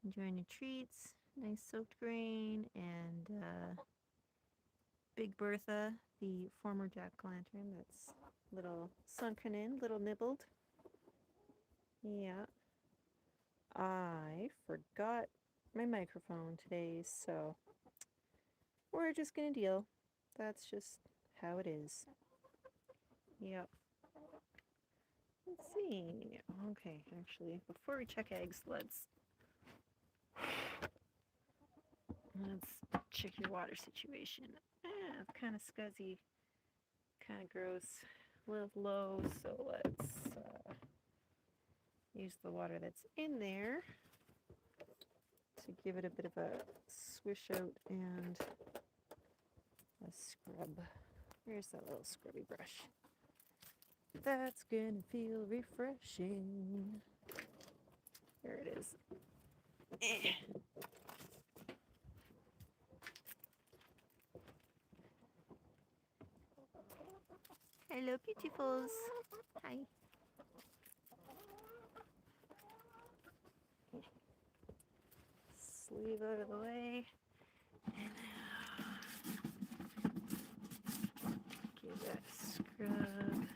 Enjoying your treats. Nice soaked grain and Big Bertha, the former jack-o'-lantern that's little sunken in, little nibbled. Yeah. I forgot my microphone today, so we're just gonna deal. That's just how it is. Yep. Let's see. Okay, actually, before we check eggs, let's check your water situation. It's kind of scuzzy, kind of gross, a little low, so let's use the water that's in there to give it a bit of a swish out and a scrub. Here's that little scrubby brush. That's gonna feel refreshing. There it is. Hello, beautifuls. Hi. Sleeve out of the way. And give that a scrub.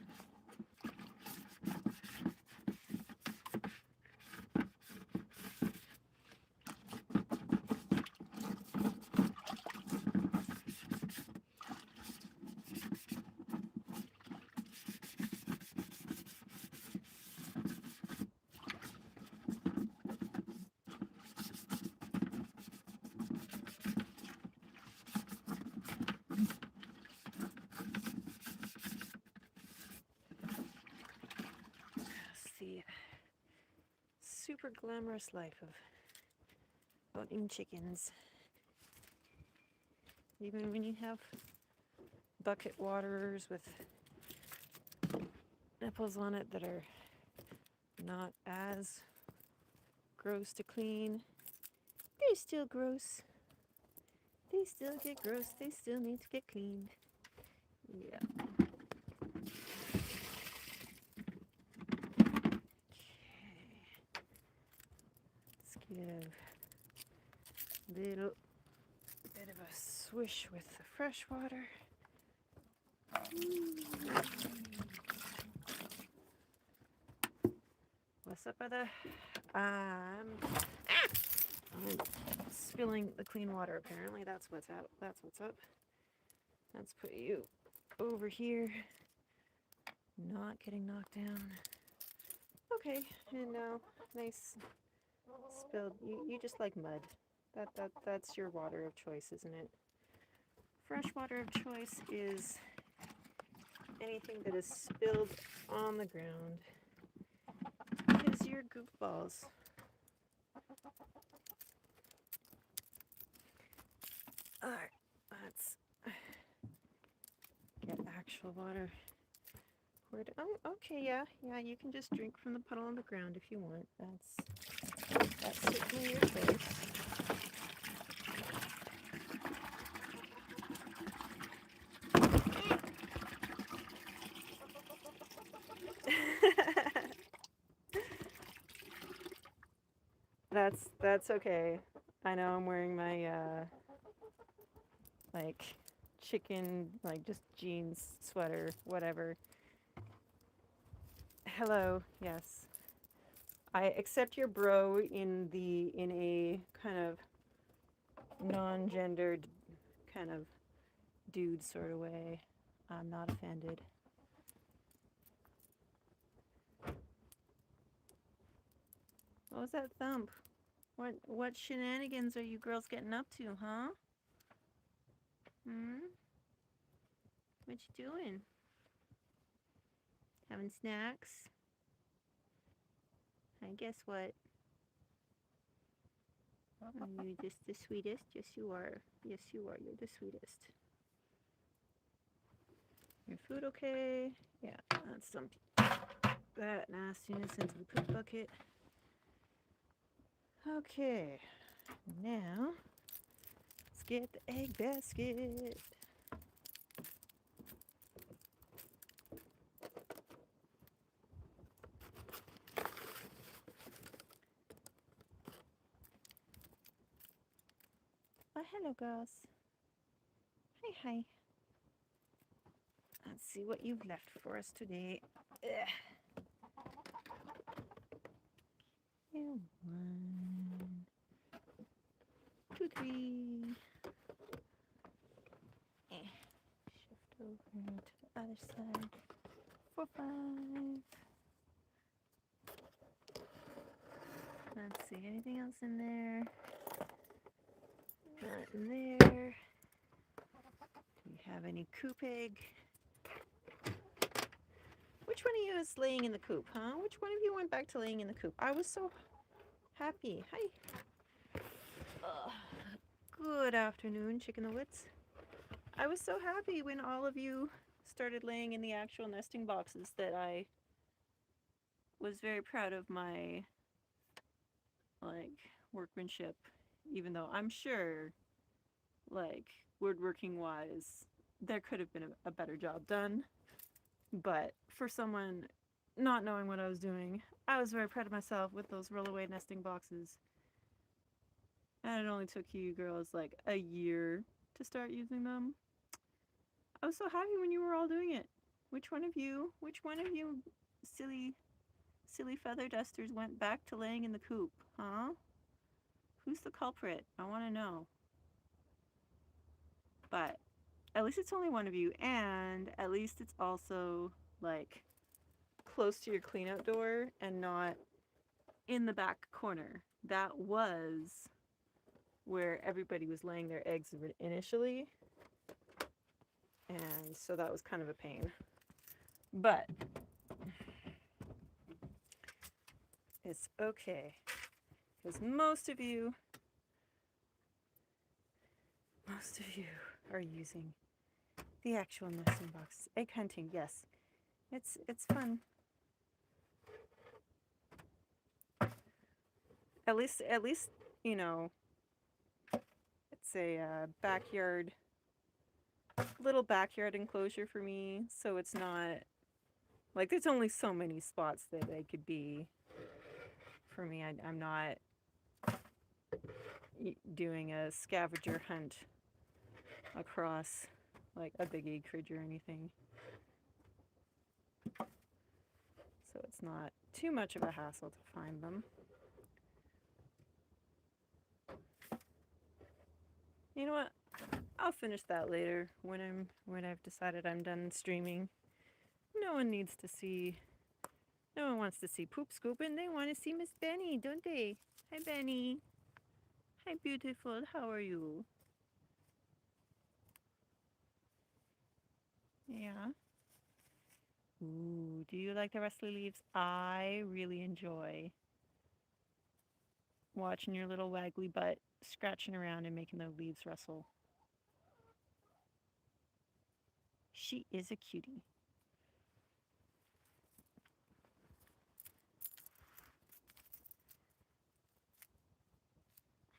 The super glamorous life of owning chickens. Even when you have bucket waters with nipples on it that are not as gross to clean, they're still gross. They still get gross. They still need to get cleaned. Yeah. Give a little bit of a swish with the fresh water. What's up, brother? I'm spilling the clean water. Apparently, that's what's out. That's what's up. Let's put you over here. Not getting knocked down. Okay, and now nice. Spilled. You just like mud. That's your water of choice, isn't it? Fresh water of choice is anything that is spilled on the ground because you're goofballs. Alright, let's get actual water. Oh, okay, yeah, you can just drink from the puddle on the ground if you want. That's certainly your choice. That's okay. I know I'm wearing my like chicken, like just jeans, sweater, whatever. Hello, yes. I accept your bro in a kind of non-gendered kind of dude sort of way. I'm not offended. What was that thump? What shenanigans are you girls getting up to, huh? What you doing? Having snacks? I guess what? Are you just the sweetest? Yes, you are. Yes, you are. You're the sweetest. Your food okay? Yeah, let's dump that nastiness into the poop bucket. Okay, now let's get the egg basket. Oh, hello, girls. Hi, hi. Let's see what you've left for us today. Ugh. Here, 1, 2, 3. Shift over to the other side. 4, 5. Let's see, anything else in there? Not in there. Do we have any coop egg? Which one of you is laying in the coop, huh? Which one of you went back to laying in the coop? I was so happy. Hi. Good afternoon, Chicken the Wits. I was so happy when all of you started laying in the actual nesting boxes that I was very proud of my, like, workmanship, even though I'm sure, like, woodworking wise, there could have been a better job done. But for someone not knowing what I was doing, I was very proud of myself with those roll-away nesting boxes. And it only took you girls like a year to start using them. I was so happy when you were all doing it. Which one of you silly feather dusters went back to laying in the coop, huh? Who's the culprit? I want to know. But at least it's only one of you, and at least it's also like close to your cleanout door and not in the back corner. That was where everybody was laying their eggs initially, and so that was kind of a pain. But it's okay, because most of you are using the actual nesting box. Egg hunting, yes. It's fun. At least, you know, it's a little backyard enclosure for me, so it's not, like, there's only so many spots that they could be. For me, I'm not doing a scavenger hunt across, like, a big acreage or anything. So it's not too much of a hassle to find them. You know what? I'll finish that later when I've decided I'm done streaming. No one wants to see poop scooping. They want to see Miss Benny, don't they? Hi, Benny. Hi, beautiful. How are you? Yeah. Ooh, do you like the rustly leaves? I really enjoy watching your little waggly butt scratching around and making the leaves rustle. She is a cutie.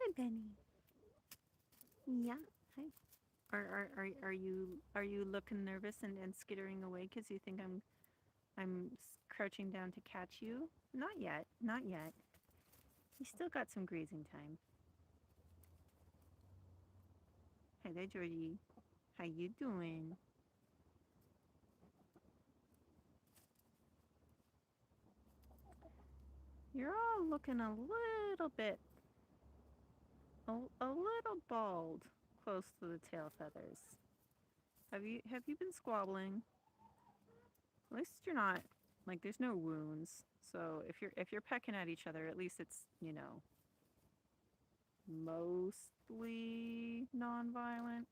Hi, Benny. Yeah. Hi. Are you looking nervous and skittering away because you think I'm crouching down to catch you? Not yet. Not yet. You still got some grazing time. Hi there, Georgie. How you doing? You're all looking a little bit, a little bald, close to the tail feathers. Have you been squabbling? At least you're not, like, there's no wounds. So if you're pecking at each other, at least it's, you know, mostly non-violent.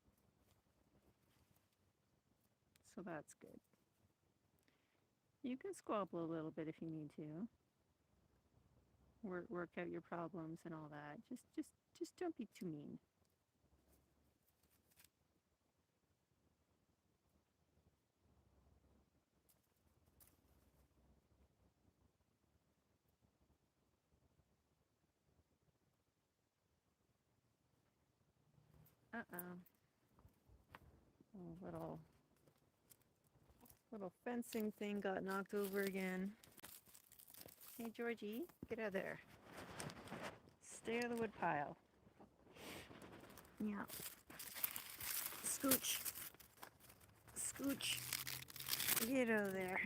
So that's good. You can squabble a little bit if you need to. Work out your problems and all that. Just don't be too mean. Uh-oh. Oh, little fencing thing got knocked over again. Hey, Georgie, get out of there. Stay out of the wood pile. Yeah. Scooch. Scooch. Get over there.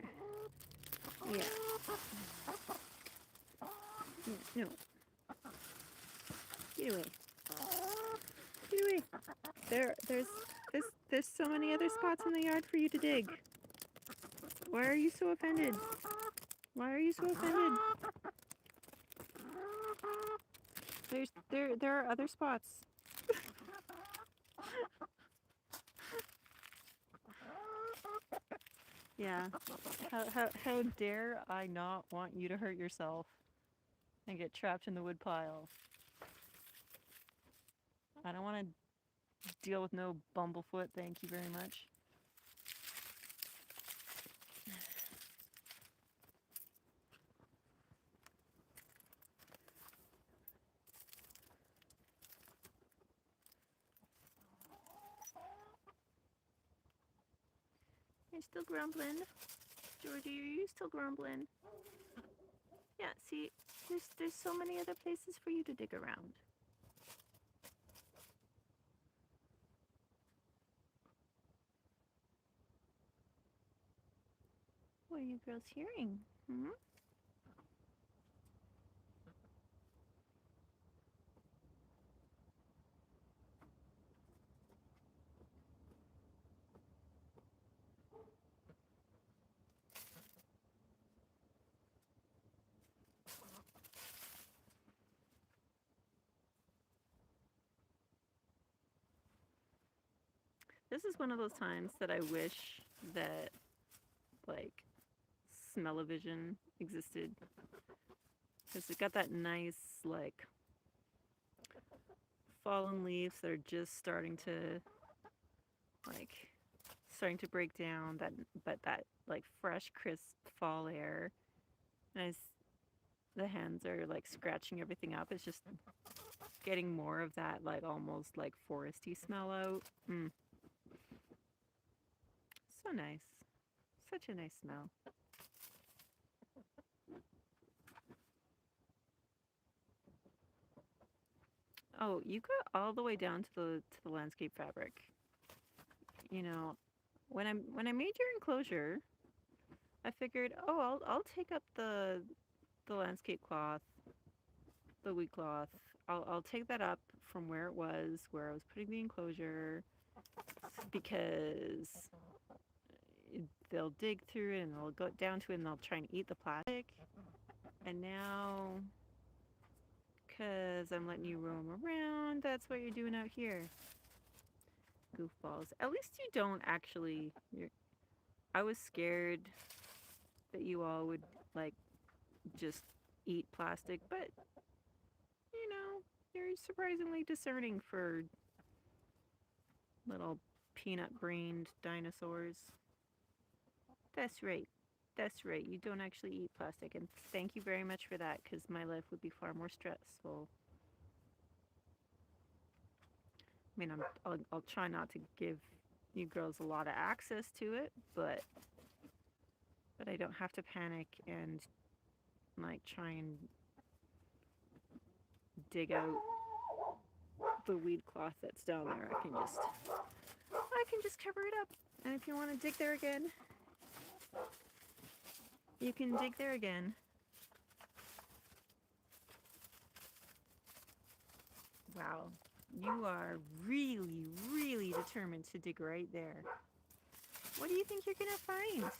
Yeah. No. Get away. Get away. There's so many other spots in the yard for you to dig. Why are you so offended? Why are you so offended? There are other spots. Yeah. How dare I not want you to hurt yourself and get trapped in the wood pile? I don't want to deal with no bumblefoot, thank you very much. You're still grumbling? Georgie, are you still grumbling? Yeah, see, there's so many other places for you to dig around. What are you girls hearing? Hmm? This is one of those times that I wish that, like, smell-o-vision existed. Because it got that nice, like, fallen leaves that are just starting to break down, but that, like, fresh, crisp fall air. And as the hens are, like, scratching everything up, it's just getting more of that, like, almost, like, foresty smell out. So nice. Such a nice smell. Oh, you got all the way down to the landscape fabric. You know, when I made your enclosure, I figured, oh, I'll take up the landscape cloth, the weed cloth. I'll take that up from where it was, where I was putting the enclosure, because they'll dig through it and they'll go down to it and they'll try and eat the plastic. And now, because I'm letting you roam around, that's what you're doing out here. Goofballs. At least you don't actually. I was scared that you all would, like, just eat plastic, but, you know, you're surprisingly discerning for little peanut-brained dinosaurs. That's right. That's right. You don't actually eat plastic, and thank you very much for that, because my life would be far more stressful. I mean, I'll try not to give you girls a lot of access to it, but I don't have to panic and, like, try and dig out the weed cloth that's down there. I can just cover it up. And if you want to dig there again, you can dig there again. Wow, you are really, really determined to dig right there. What do you think you're gonna find?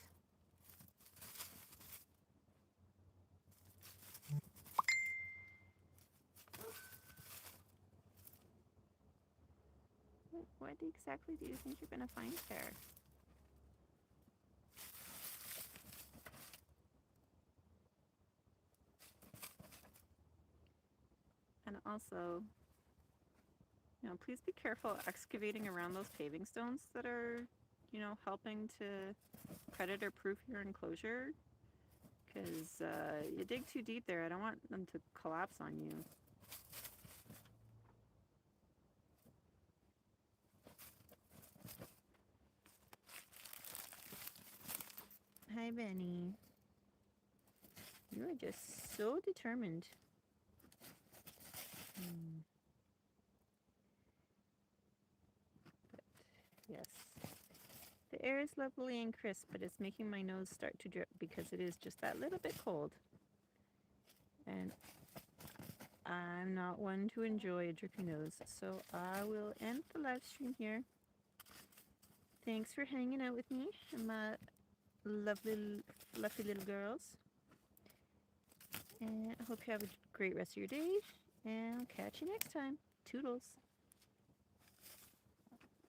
What exactly do you think you're gonna find there? And also, please be careful excavating around those paving stones that are, helping to predator-proof your enclosure. Because you dig too deep there, I don't want them to collapse on you. Hi, Benny. You are just so determined. Yes. The air is lovely and crisp, but it's making my nose start to drip because it is just that little bit cold. And I'm not one to enjoy a drippy nose, so I will end the live stream here. Thanks for hanging out with me and my lovely, fluffy little girls. And I hope you have a great rest of your day, and I'll catch you next time. Toodles.